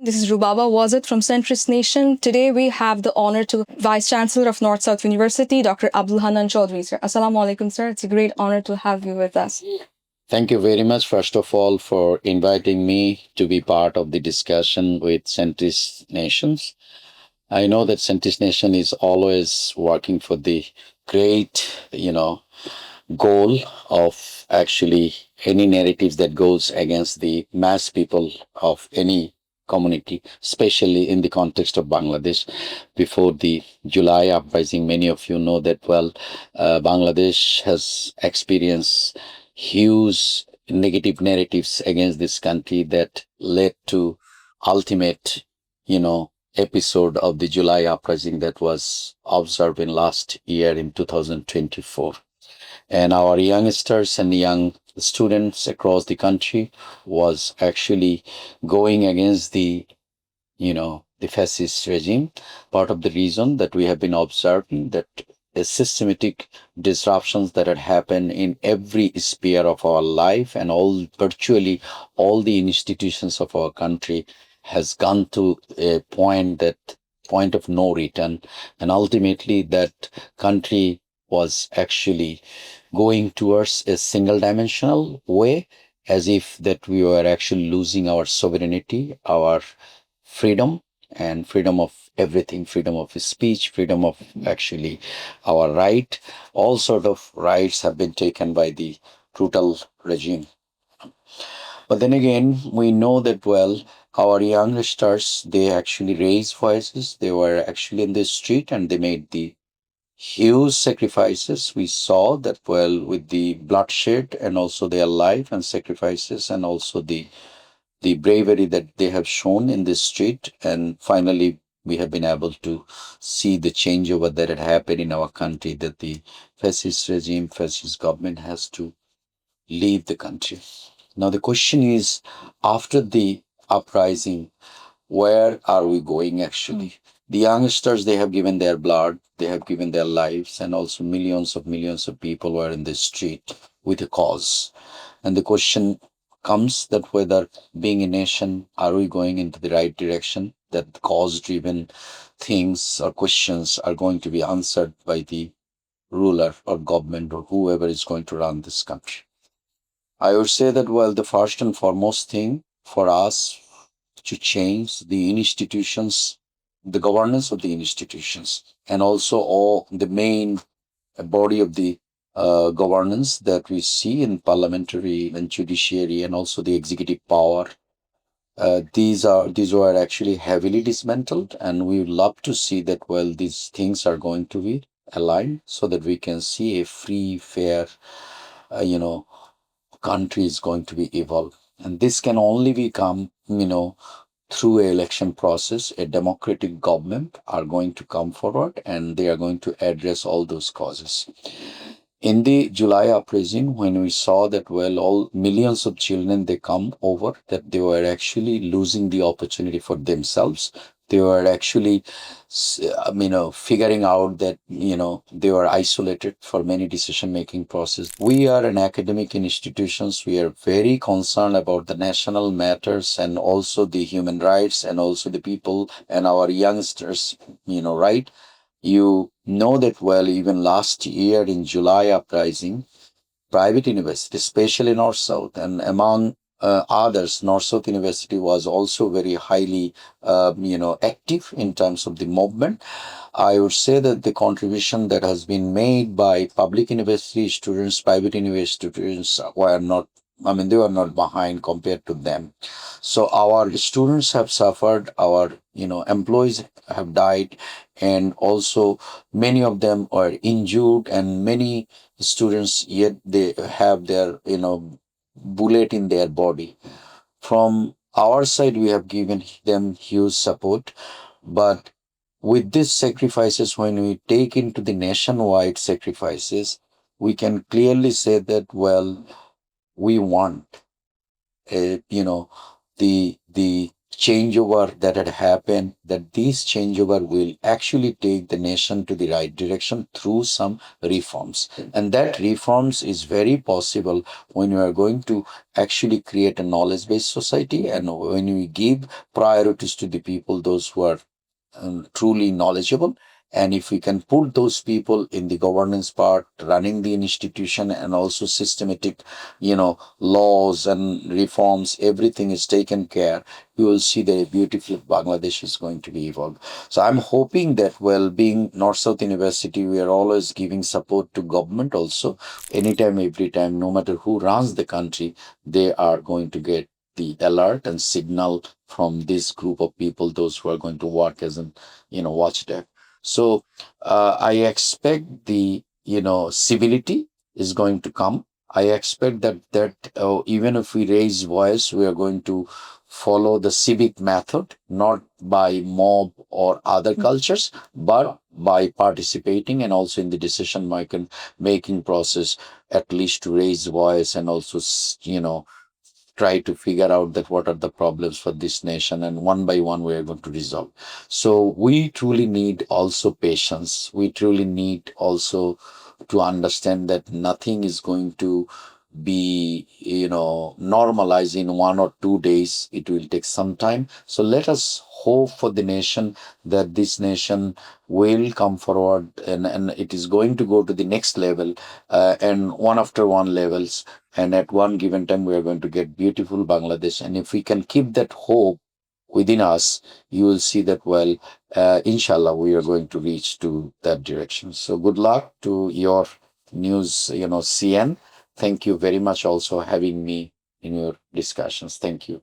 This is Rubaba Wazit from Centrist Nation. Today we have the honor to Vice Chancellor of North South University, Dr. Abdul Hannan Chowdhury. Sir, Assalamu alaikum, sir. It's a great honor to have you with us. Thank you very much, first of all, for inviting me to be part of the discussion with Centrist Nations. I know that Centrist Nation is always working for the great, goal of actually any narratives that goes against the mass people of any community, especially in the context of Bangladesh. Before the July Uprising, many of you know that well, Bangladesh has experienced huge negative narratives against this country that led to ultimate, episode of the July Uprising that was observed in last year in 2024. And our youngsters and young students across the country was actually going against the fascist regime. Part of the reason that we have been observing that the systematic disruptions that had happened in every sphere of our life and virtually all the institutions of our country has gone to a point of no return, and ultimately that country was actually going towards a single dimensional way, as if that we were actually losing our sovereignty, our freedom, and freedom of everything, freedom of speech, freedom of actually our right. All sort of rights have been taken by the brutal regime. But then again, we know that well, our youngsters, they actually raised voices. They were actually in the street and they made the huge sacrifices. We saw that well with the bloodshed and also their life and sacrifices and also the bravery that they have shown in this street. And finally, we have been able to see the changeover that had happened in our country, that the fascist regime, fascist government has to leave the country. Now, the question is, after the uprising, where are we going actually? The youngsters, they have given their blood, they have given their lives, and also millions of people were in the street with a cause. And the question comes that whether being a nation, are we going into the right direction? That cause driven things or questions are going to be answered by the ruler or government or whoever is going to run this country. I would say that, well, the first and foremost thing for us to change the institutions, the governance of the institutions, and also all the main body of the governance that we see in parliamentary and judiciary and also the executive power. These were actually heavily dismantled, and we would love to see that well these things are going to be aligned so that we can see a free, fair, uh, you know, country is going to be evolved. And this can only become, through a election process. A democratic government are going to come forward and they are going to address all those causes. In the July uprising, when we saw that well, all millions of children they come over, that they were actually losing the opportunity for themselves. They were actually, figuring out that they were isolated for many decision-making process. We are an academic institutions. We are very concerned about the national matters and also the human rights and also the people and our youngsters. Right? You know that well, even last year in July uprising, private universities, especially North South, and among others, North South University was also very highly, active in terms of the movement. I would say that the contribution that has been made by public university students, private university students were not. I mean, they were not behind compared to them. So our students have suffered. Our employees have died, and also many of them are injured, and many students yet they have their bullet in their body. From our side we have given them huge support, but with these sacrifices, when we take into the nationwide sacrifices, we can clearly say that well, we want a, the changeover that had happened, that this changeover will actually take the nation to the right direction through some reforms. And that reforms is very possible when you are going to actually create a knowledge-based society, and when we give priorities to the people, those who are truly knowledgeable. And if we can put those people in the governance part, running the institution, and also systematic, laws and reforms, everything is taken care, you will see that a beautiful Bangladesh is going to be evolved. So I'm hoping that, well, being North South University, we are always giving support to government also. Anytime, every time, no matter who runs the country, they are going to get the alert and signal from this group of people, those who are going to work as an, watchdog. So I expect the, civility is going to come. I expect that even if we raise voice, we are going to follow the civic method, not by mob or other cultures, but by participating and also in the decision making process, at least to raise voice and also, try to figure out that what are the problems for this nation, and one by one we are going to resolve. So we truly need also patience. We truly need also to understand that nothing is going to be, normalized in 1 or 2 days. It will take some time. So let us hope for the nation, that this nation will come forward, and it is going to go to the next level, and one after one levels. And at one given time, we are going to get beautiful Bangladesh. And if we can keep that hope within us, you will see that, well, inshallah, we are going to reach to that direction. So good luck to your news, CN. Thank you very much also having me in your discussions. Thank you.